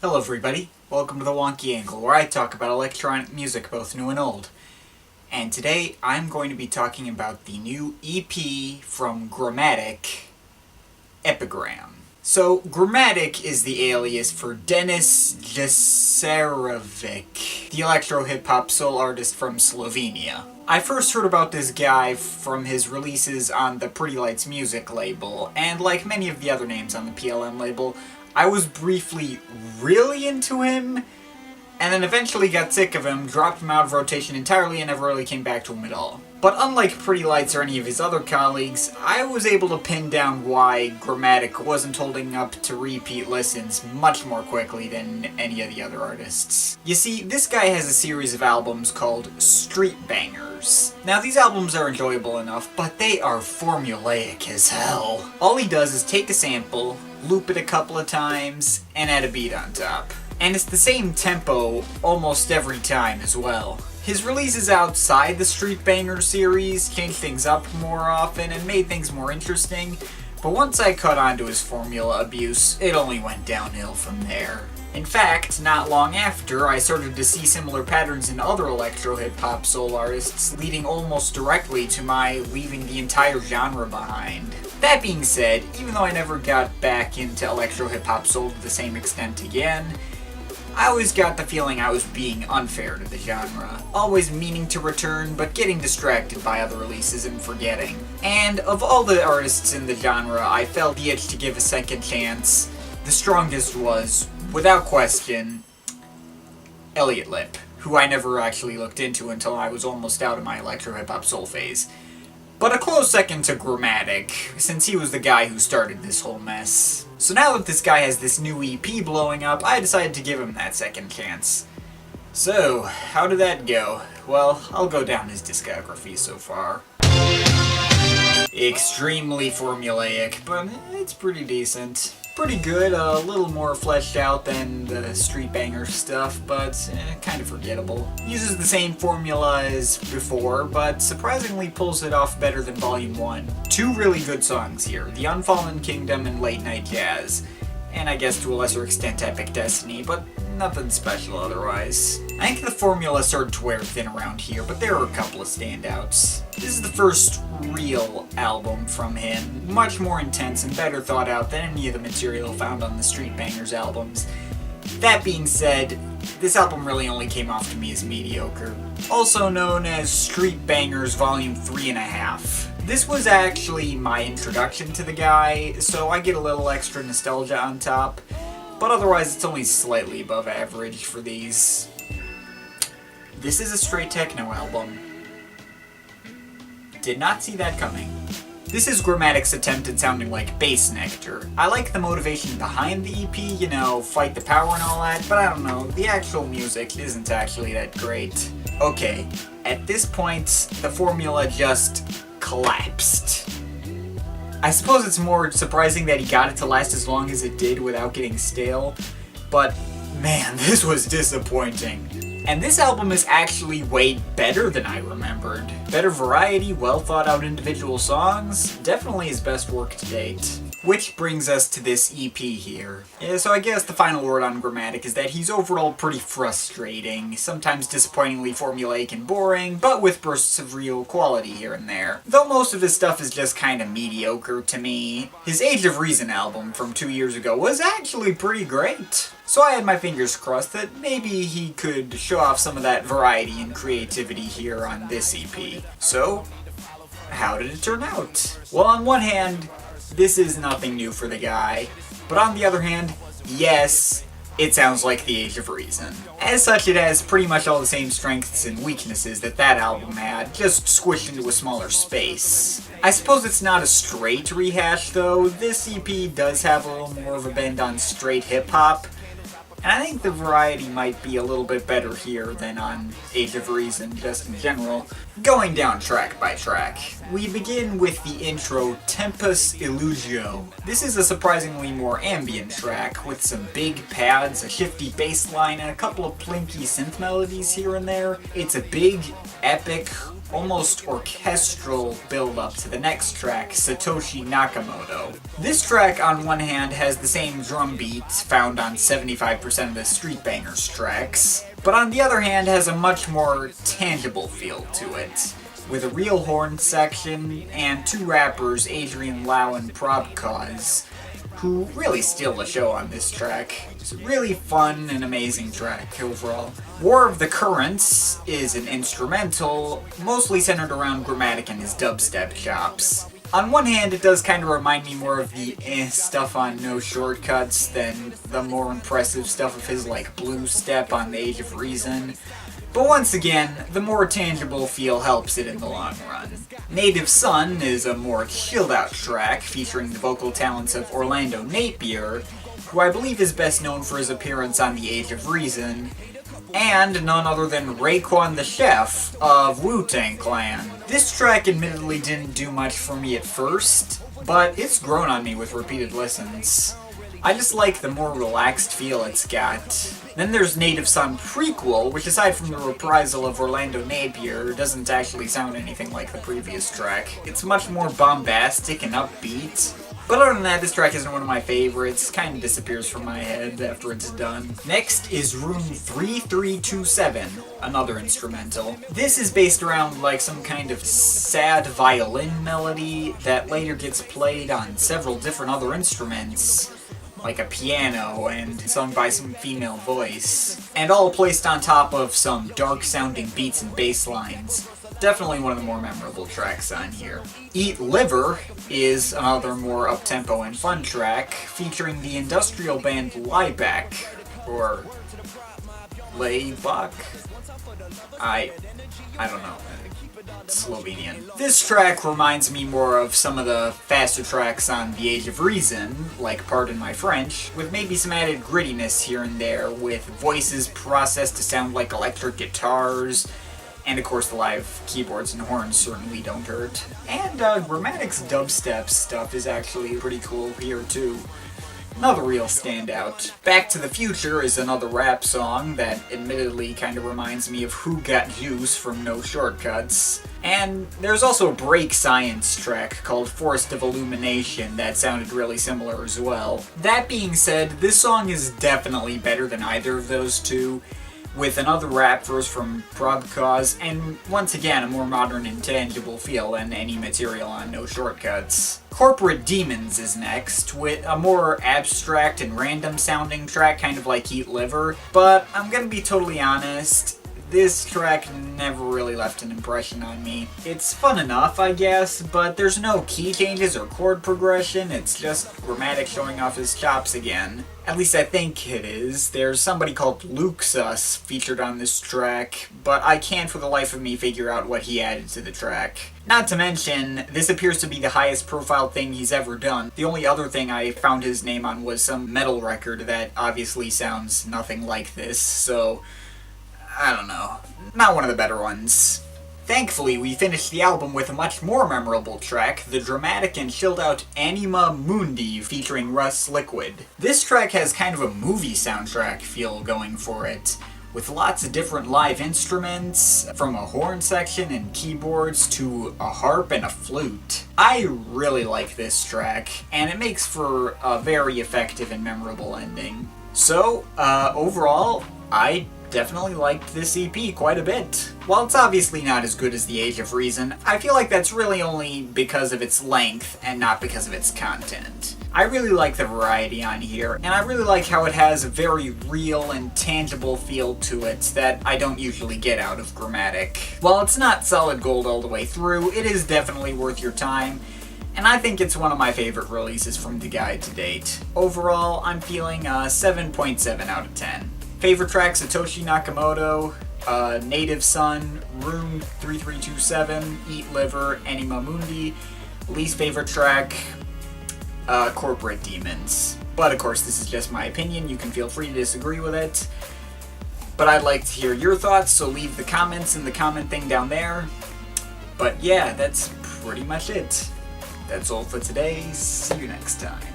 Hello everybody, welcome to the Wonky Angle, where I talk about electronic music, both new and old. And today I'm going to be talking about the new EP from Gramatik, Epigram. So, Gramatik is the alias for Denis Jeserevic, the electro hip-hop soul artist from Slovenia. I first heard about this guy from his releases on the Pretty Lights music label, and like many of the other names on the PLM label, I was briefly really into him, and then eventually got sick of him, dropped him out of rotation entirely, and never really came back to him at all. But unlike Pretty Lights or any of his other colleagues, I was able to pin down why Gramatik wasn't holding up to repeat listens much more quickly than any of the other artists. You see, this guy has a series of albums called Street Bangers. Now, these albums are enjoyable enough, but they are formulaic as hell. All he does is take a sample, loop it a couple of times, and add a beat on top. And it's the same tempo almost every time as well. His releases outside the Street Banger series changed things up more often and made things more interesting, but once I caught on to his formula abuse, it only went downhill from there. In fact, not long after, I started to see similar patterns in other electro-hip-hop soul artists, leading almost directly to my leaving the entire genre behind. That being said, even though I never got back into electro-hip-hop soul to the same extent again, I always got the feeling I was being unfair to the genre, always meaning to return, but getting distracted by other releases and forgetting. And of all the artists in the genre I felt the itch to give a second chance, the strongest was, without question, Elliot Lip, who I never actually looked into until I was almost out of my electro-hip-hop soul phase. But a close second to Gramatik, since he was the guy who started this whole mess. So now that this guy has this new EP blowing up, I decided to give him that second chance. So, how did that go? Well, I'll go down his discography so far. Extremely formulaic, but it's pretty decent. Pretty good, a little more fleshed out than the Street Banger stuff, but kind of forgettable. Uses the same formula as before, but surprisingly pulls it off better than Volume 1. Two really good songs here, The Unfallen Kingdom and Late Night Jazz. And I guess to a lesser extent Epic Destiny, but nothing special otherwise. I think the formula started to wear thin around here, but there are a couple of standouts. This is the first real album from him, much more intense and better thought out than any of the material found on the Street Bangers albums. That being said, this album really only came off to me as mediocre. Also known as Street Bangers Volume 3.5. This was actually my introduction to the guy, so I get a little extra nostalgia on top, but otherwise it's only slightly above average for these. This is a straight techno album. Did not see that coming. This is Gramatik's attempt at sounding like Bass Nectar. I like the motivation behind the EP, you know, fight the power and all that, but I don't know, the actual music isn't actually that great. Okay, at this point, the formula just collapsed. I suppose it's more surprising that he got it to last as long as it did without getting stale, but man, this was disappointing. And this album is actually way better than I remembered. Better variety, well thought out individual songs, definitely his best work to date. Which brings us to this EP here. So I guess the final word on Gramatik is that he's overall pretty frustrating, sometimes disappointingly formulaic and boring, but with bursts of real quality here and there. Though most of his stuff is just kinda mediocre to me. His Age of Reason album from 2 years ago was actually pretty great. So I had my fingers crossed that maybe he could show off some of that variety and creativity here on this EP. So, how did it turn out? Well, on one hand, this is nothing new for the guy, but on the other hand, yes, it sounds like the Age of Reason. As such, it has pretty much all the same strengths and weaknesses that that album had, just squished into a smaller space. I suppose it's not a straight rehash though. This EP does have a little more of a bend on straight hip-hop, and I think the variety might be a little bit better here than on Age of Reason, just in general. Going down track by track, we begin with the intro Tempus Illusio. This is a surprisingly more ambient track, with some big pads, a shifty bass line, and a couple of plinky synth melodies here and there. It's a big, epic, almost orchestral build-up to the next track, Satoshi Nakamoto. This track, on one hand, has the same drum beats found on 75% of the Street Bangers tracks, but on the other hand has a much more tangible feel to it, with a real horn section and two rappers, Adrian Lau and Probcause, who really steal the show on this track. It's a really fun and amazing track overall. War of the Currents is an instrumental, mostly centered around Gramatik and his dubstep chops. On one hand, it does kind of remind me more of the stuff on No Shortcuts than the more impressive stuff of his like Blue Step on The Age of Reason. But once again, the more tangible feel helps it in the long run. Native Son is a more chilled out track featuring the vocal talents of Orlando Napier, who I believe is best known for his appearance on The Age of Reason, and none other than Raekwon the Chef of Wu-Tang Clan. This track admittedly didn't do much for me at first, but it's grown on me with repeated listens. I just like the more relaxed feel it's got. Then there's Native Son Prequel, which aside from the reprisal of Orlando Napier, doesn't actually sound anything like the previous track. It's much more bombastic and upbeat. But other than that, this track isn't one of my favorites, kind of disappears from my head after it's done. Next is Room 3327, another instrumental. This is based around like some kind of sad violin melody that later gets played on several different other instruments, like a piano and sung by some female voice, and all placed on top of some dark-sounding beats and bass lines. Definitely one of the more memorable tracks on here. Eat Liver is another more up-tempo and fun track, featuring the industrial band Laibach, or Laibach? I don't know. Slovenian. This track reminds me more of some of the faster tracks on The Age of Reason, like Pardon My French, with maybe some added grittiness here and there, with voices processed to sound like electric guitars, and of course the live keyboards and horns certainly don't hurt. And Gramatik's dubstep stuff is actually pretty cool here too. Another real standout. Back to the Future is another rap song that admittedly kind of reminds me of Who Got Juice from No Shortcuts. And there's also a break science track called Forest of Illumination that sounded really similar as well. That being said, this song is definitely better than either of those two, with another rap verse from Probcause, and once again a more modern and tangible feel than any material on No Shortcuts. Corporate Demons is next, with a more abstract and random sounding track, kind of like Eat Liver, but I'm gonna be totally honest, this track never really left an impression on me. It's fun enough, I guess, but there's no key changes or chord progression, it's just Gramatik showing off his chops again. At least I think it is. There's somebody called Luxus featured on this track, but I can't for the life of me figure out what he added to the track. Not to mention, this appears to be the highest profile thing he's ever done. The only other thing I found his name on was some metal record that obviously sounds nothing like this, so I don't know. Not one of the better ones. Thankfully, we finished the album with a much more memorable track, the dramatic and chilled-out Anima Mundi featuring Russ Liquid. This track has kind of a movie soundtrack feel going for it, with lots of different live instruments, from a horn section and keyboards to a harp and a flute. I really like this track, and it makes for a very effective and memorable ending. So, overall, I definitely liked this EP quite a bit. While it's obviously not as good as The Age of Reason, I feel like that's really only because of its length and not because of its content. I really like the variety on here, and I really like how it has a very real and tangible feel to it that I don't usually get out of Gramatik. While it's not solid gold all the way through, it is definitely worth your time, and I think it's one of my favorite releases from the guy to date. Overall, I'm feeling a 7.7 out of 10. Favorite track, Satoshi Nakamoto, Native Son, Room 3327, Eat Liver, Anima Mundi. Least favorite track, Corporate Demons. But of course, this is just my opinion. You can feel free to disagree with it. But I'd like to hear your thoughts, so leave the comments in the comment thing down there. But yeah, that's pretty much it. That's all for today. See you next time.